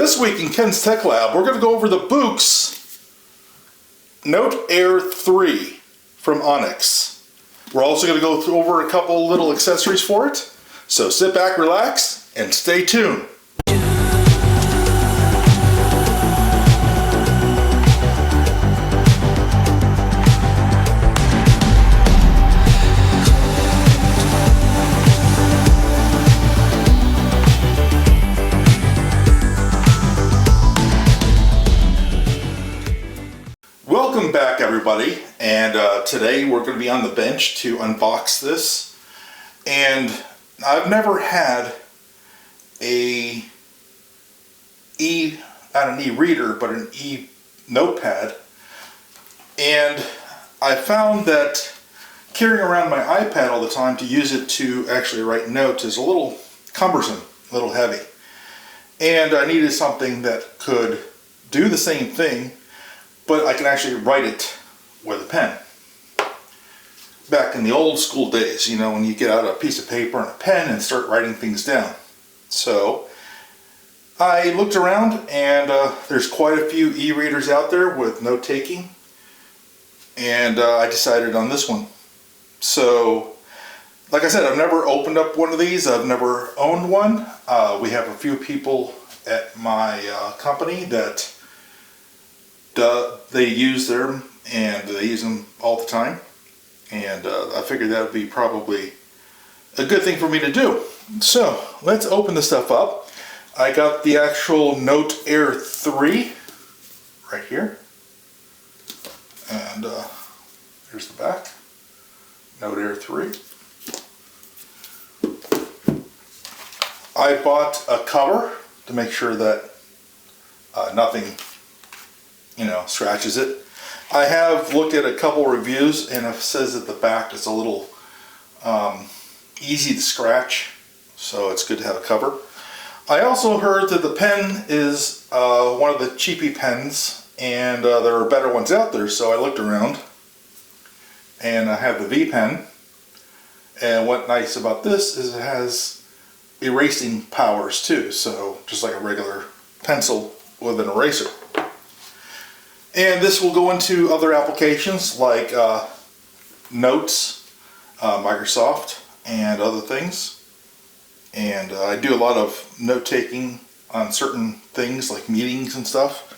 This week in Ken's Tech Lab, we're going to go over the Boox Note Air3 from Onyx. We're also going to go over a couple little accessories for it. So sit back, relax, and stay tuned. Welcome back, everybody, and today we're going to be on the bench to unbox this. And I've never had not an e-reader, but an e-notepad, and I found that carrying around my iPad all the time to use it to actually write notes is a little cumbersome, a little heavy, and I needed something that could do the same thing, but I can actually write it with a pen. Back in the old school days, you know, when you get out a piece of paper and a pen and start writing things down. So I looked around, and there's quite a few e-readers out there with note taking, and I decided on this one. So like I said, I've never opened up one of these. I've never owned one. We have a few people at my company that they use them, and they use them all the time, and I figured that would be probably a good thing for me to do. So let's open this stuff up. I got the actual Note Air3 right here, and here's the back. Note Air3. I bought a cover to make sure that nothing, you know, scratches it. I have looked at a couple reviews, and it says that the back is a little easy to scratch, so it's good to have a cover. I also heard that the pen is one of the cheapy pens, and there are better ones out there, so I looked around, and I have the V pen, and what's nice about this is it has erasing powers too, so just like a regular pencil with an eraser. And this will go into other applications like Notes, Microsoft, and other things. And I do a lot of note taking on certain things like meetings and stuff.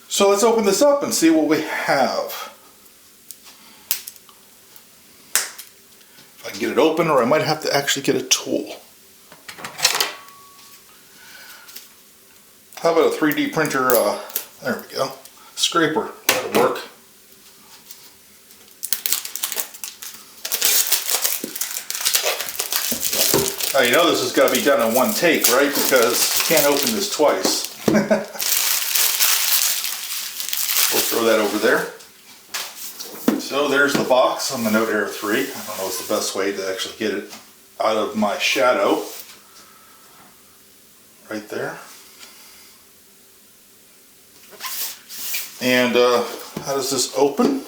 So let's open this up and see what we have. If I can get it open, or I might have to actually get a tool. How about a 3D printer? There we go. Scraper, that'll work. Now you know this has got to be done in one take, right? Because you can't open this twice. We'll throw that over there. So there's the box on the Note Air 3. I don't know what's the best way to actually get it out of my shadow. Right there. And how does this open?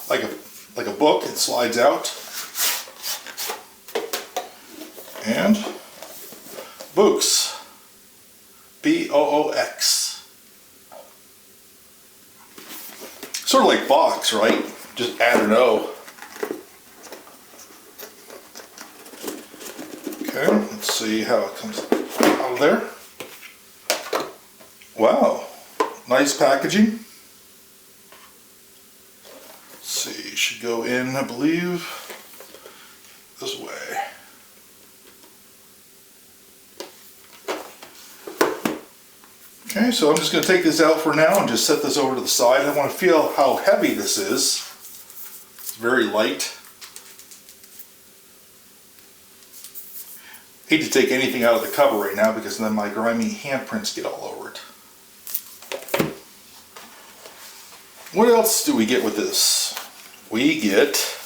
Like a book, it slides out. And Boox, B-O-O-X. Sort of like box, right? Just add an O. Okay, let's see how it comes out of there. Wow. Nice packaging. Let's see, it should go in, I believe, this way. Okay, so I'm just going to take this out for now and just set this over to the side. I want to feel how heavy this is. It's very light. I hate to take anything out of the cover right now because then my grimy handprints get all over it. What else do we get with this? We get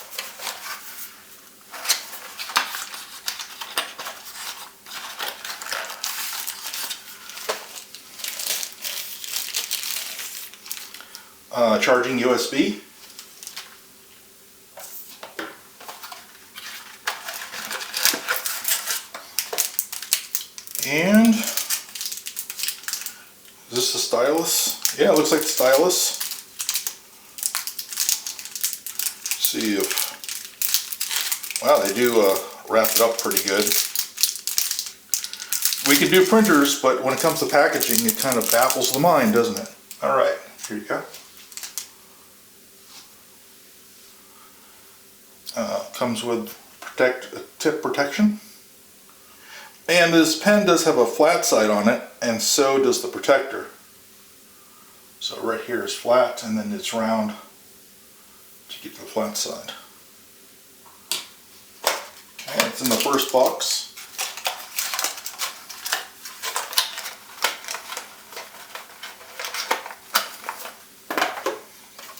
charging USB. And And is this the Stylus? Yeah, it looks like the Stylus. See if, wow, they do wrap it up pretty good. We could do printers, but when it comes to packaging, it kind of baffles the mind, doesn't it? All right, here you go. Comes with tip protection. And this pen does have a flat side on it, and so does the protector. So right here is flat, and then it's round to get the flat side. Okay, it's in the first box.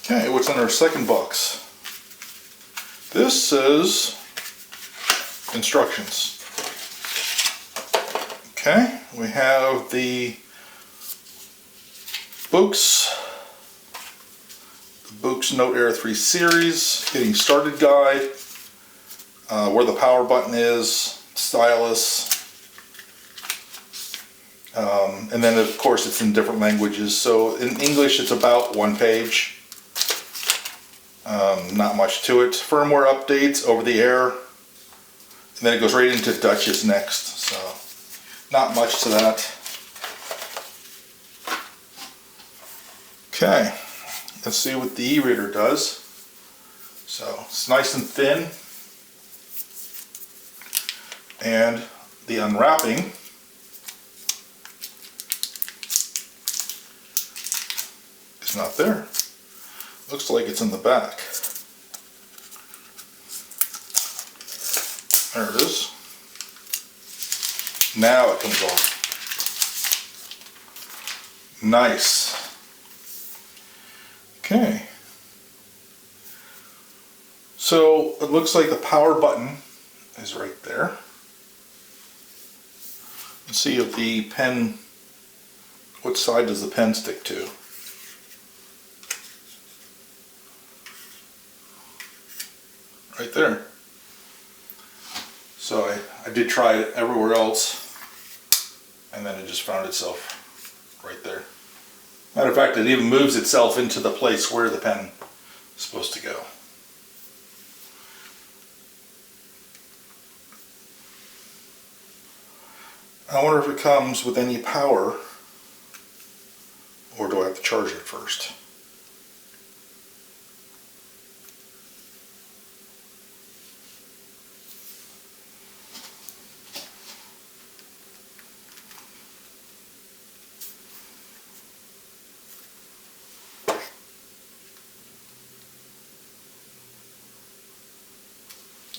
Okay, what's in our second box? This says instructions. Okay, we have the Boox Note Air3 series, getting started guide, where the power button is, stylus, and then of course it's in different languages. So in English it's about 1 page, not much to it. Firmware updates, over the air, and then it goes right into Dutch is next, so not much to that. Okay, let's see what the e-reader does. So it's nice and thin, and the unwrapping is not there. Looks like it's in the back. There it is. Now it comes off. Nice. Okay. So it looks like the power button is right there. Let's see if the pen, what side does the pen stick to? Right there. So I did try it everywhere else, and then it just found itself right there. Matter of fact, it even moves itself into the place where the pen is supposed to go. I wonder if it comes with any power, or do I have to charge it first?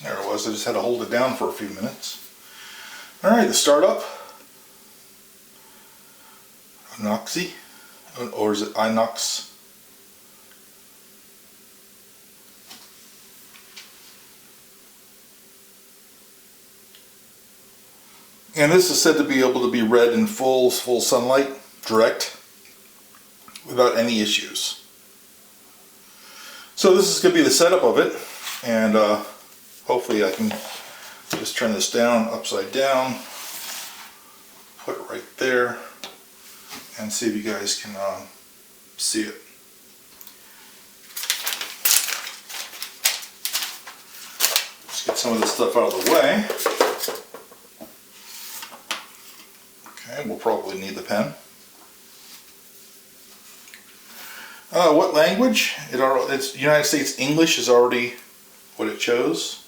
There it was, I just had to hold it down for a few minutes. Alright, the startup. Inoxy, or is it Inox? And this is said to be able to be read in full sunlight, direct, without any issues. So this is going to be the setup of it, and hopefully I can just turn this down, upside down, put it right there, and see if you guys can see it. Let's get some of this stuff out of the way. Okay, we'll probably need the pen. What language? It's United States English is already what it chose.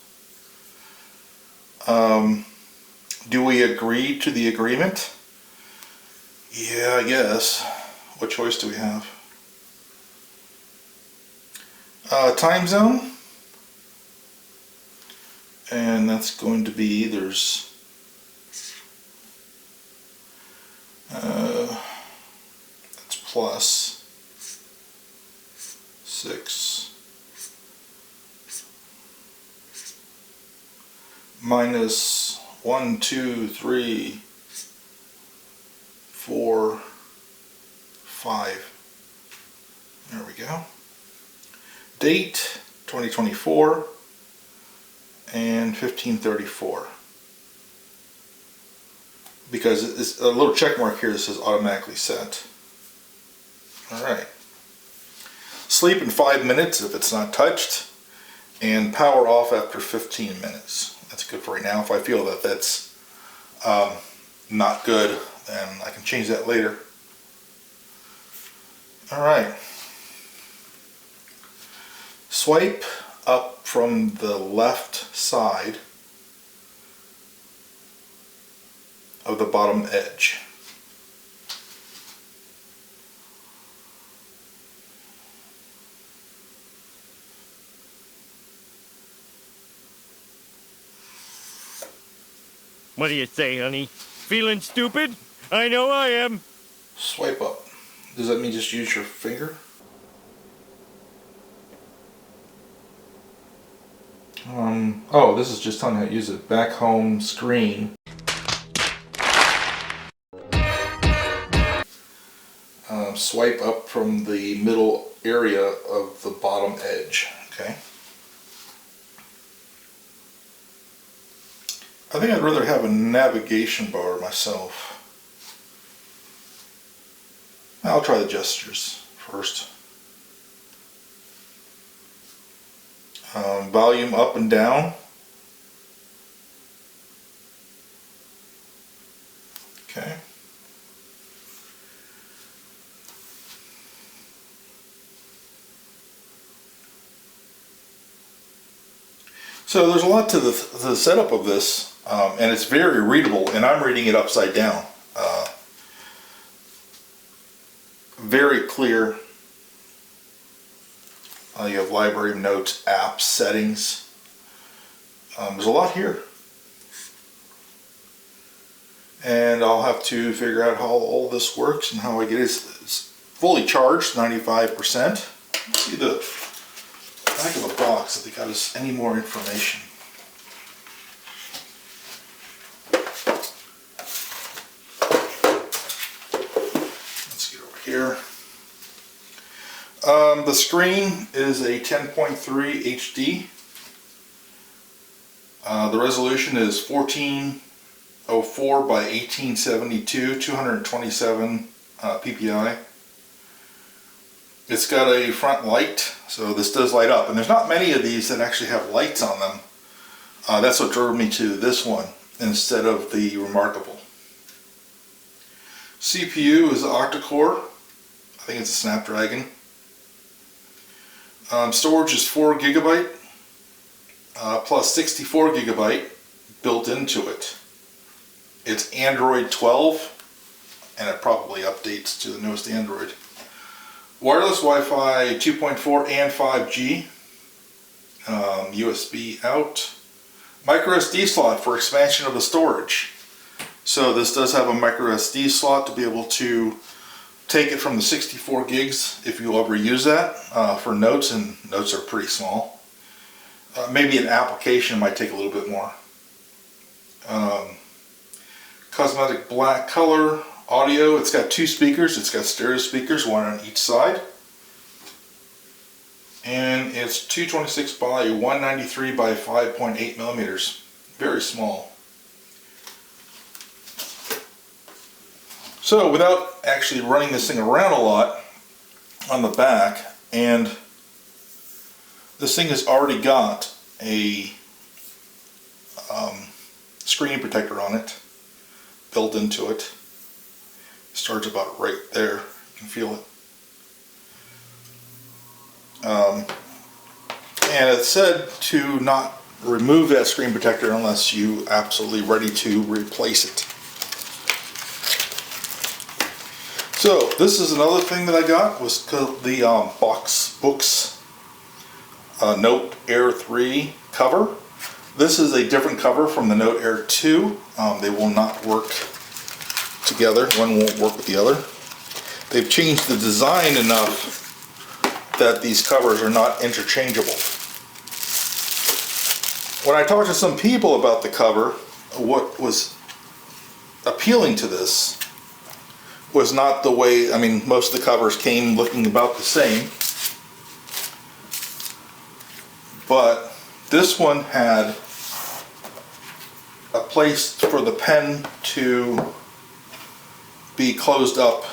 Do we agree to the agreement? Yeah, I guess. What choice do we have? Time zone. And that's going to be, there's that's plus 6 minus 1, 2, 3, 4, 5. There we go. Date 2024 and 1534. because it's a little check mark here that says automatically set. Alright. Sleep in 5 minutes if it's not touched, and power off after 15 minutes. That's good for right now. If I feel that that's not good, then I can change that later. Alright. Swipe up from the left side of the bottom edge. What do you say, honey? Feeling stupid? I know I am. Swipe up. Does that mean just use your finger? Oh, this is just telling you how to use it. Back home screen. Swipe up from the middle area of the bottom edge. Okay. I think I'd rather have a navigation bar myself. I'll try the gestures first. Volume up and down. Okay. So there's a lot to the setup of this, and it's very readable, and I'm reading it upside down. Very clear. You have library, notes, apps, settings. There's a lot here. And I'll have to figure out how all this works and how I get it. It's fully charged, 95%. Let's see the back of the box if they got us any more information. Let's get over here. The screen is a 10.3 HD. The resolution is 1404 by 1872, 227 ppi. It's got a front light, so this does light up, and there's not many of these that actually have lights on them. That's what drove me to this one instead of the Remarkable. CPU is octa-core. I think it's a Snapdragon. Storage is 4 GB plus 64 GB built into it. It's Android 12, and it probably updates to the newest Android. Wireless Wi-Fi 2.4 and 5G. USB out. Micro SD slot for expansion of the storage. So this does have a micro SD slot to be able to take it from the 64 gigs if you ever use that for notes, and notes are pretty small. Maybe an application might take a little bit more. Cosmetic black color. Audio, it's got 2 speakers. It's got stereo speakers, 1 on each side. And it's 226 by 193 by 5.8 millimeters. Very small. So without actually running this thing around a lot on the back, and this thing has already got a screen protector on it built into it. Starts about right there. You can feel it. And it said to not remove that screen protector unless you absolutely ready to replace it. So this is another thing that I got, was the Boox Note Air3 cover. This is a different cover from the Note Air2. They will not work together. One won't work with the other. They've changed the design enough that these covers are not interchangeable. When I talked to some people about the cover, what was appealing to this was not the way, I mean, most of the covers came looking about the same, but this one had a place for the pen to be closed up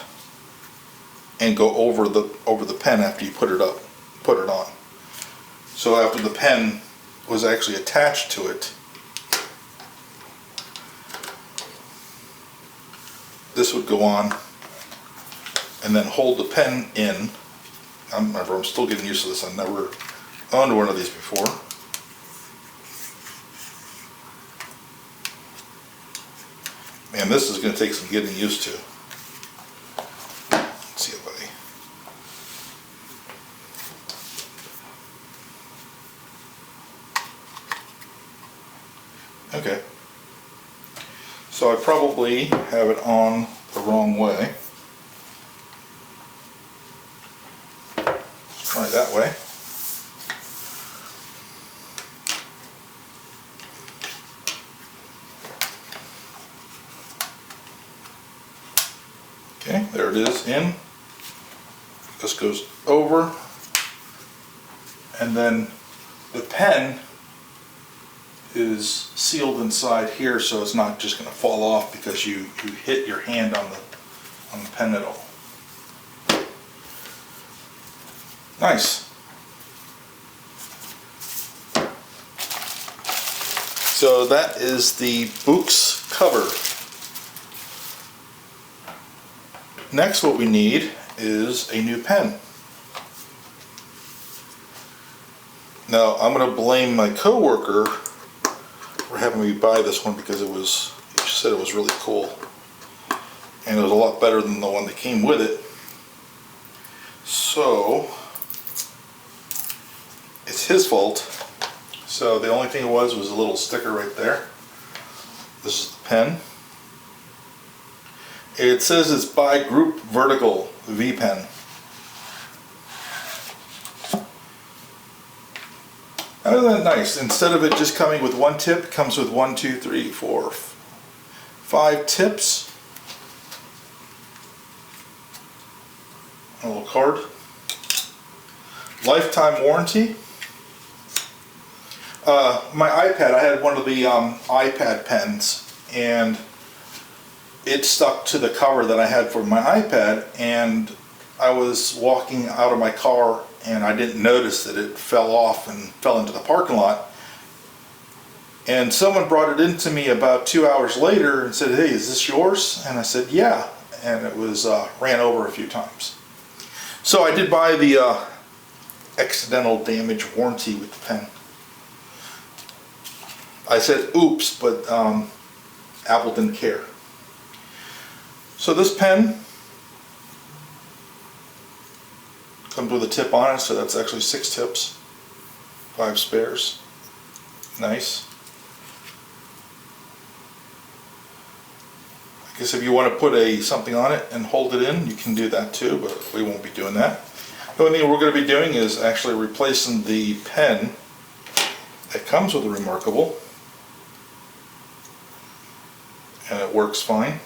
and go over the pen after you put it on. So after the pen was actually attached to it, this would go on and then hold the pen in. I'm still getting used to this. I've never owned one of these before. Man, this is going to take some getting used to. Let's see if okay. So I probably have it on the wrong way. Try it that way. Okay, there it is in. This goes over, and then the pen is sealed inside here, so it's not just going to fall off because you hit your hand on the pen at all. Nice. So that is the Boox cover. Next, what we need is a new pen. Now, I'm going to blame my coworker for having me buy this one because he said it was really cool. And it was a lot better than the one that came with it. So, it's his fault. So the only thing it was a little sticker right there. This is the pen. It says it's by Group Vertical V pen. Isn't that nice? Instead of it just coming with one tip, it comes with 1, 2, 3, 4, 5 tips. A little card. Lifetime warranty. My iPad, I had one of the iPad pens, and it stuck to the cover that I had for my iPad, and I was walking out of my car and I didn't notice that it fell off and fell into the parking lot. And someone brought it into me about 2 hours later and said, "Hey, is this yours?" And I said, "Yeah." And it was ran over a few times. So I did buy the accidental damage warranty with the pen. I said oops, but Apple didn't care. So this pen comes with a tip on it, so that's actually 6 tips, 5 spares. Nice. I guess if you want to put something on it and hold it in, you can do that too, but we won't be doing that. The only thing we're going to be doing is actually replacing the pen that comes with the Remarkable, and it works fine.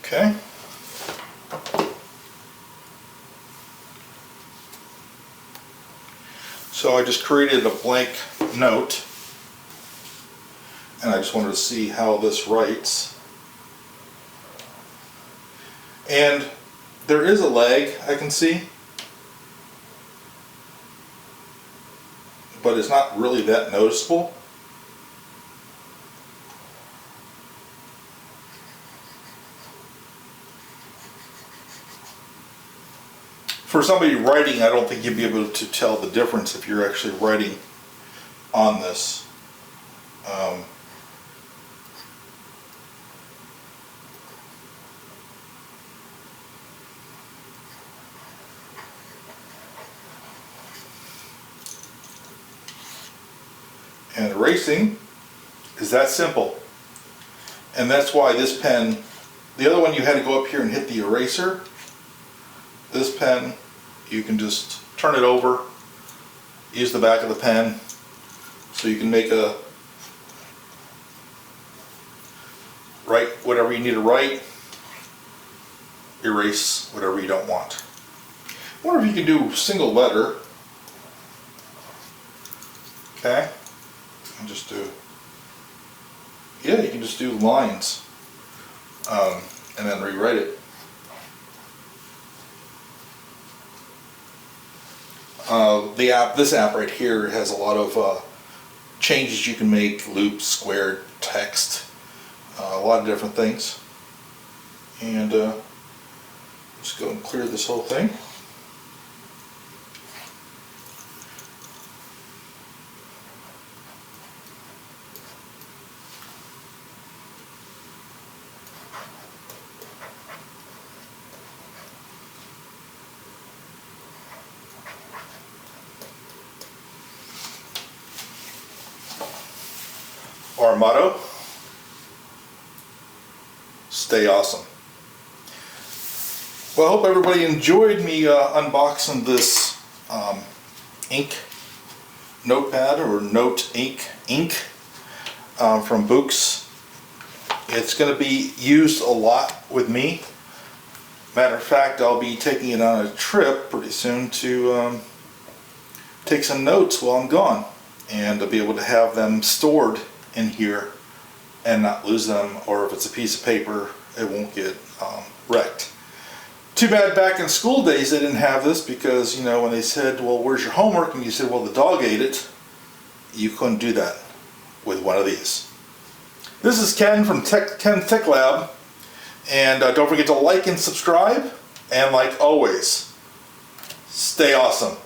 Okay. So I just created a blank note, and I just wanted to see how this writes. And there is a lag I can see, but it's not really that noticeable. For somebody writing, I don't think you'd be able to tell the difference if you're actually writing on this. And erasing is that simple. And that's why this pen, the other one you had to go up here and hit the eraser. This pen, you can just turn it over, use the back of the pen, so you can write whatever you need to write, erase whatever you don't want. wonder if you can do single letter. Okay. And just do, yeah, you can just do lines. And then rewrite it. This app right here has a lot of changes you can make, loops, squared, text, a lot of different things. And just go and clear this whole thing. Our motto, stay awesome. Well, I hope everybody enjoyed me unboxing this ink notepad, or Note ink from Boox. It's going to be used a lot with me. Matter of fact, I'll be taking it on a trip pretty soon to take some notes while I'm gone, and to be able to have them stored in here and not lose them, or if it's a piece of paper, it won't get wrecked. Too bad back in school days they didn't have this, because, you know, when they said, well, where's your homework, and you said, well, the dog ate it, you couldn't do that with one of these. This is Ken from Ken Tech Lab, and don't forget to like and subscribe, and like always, stay awesome.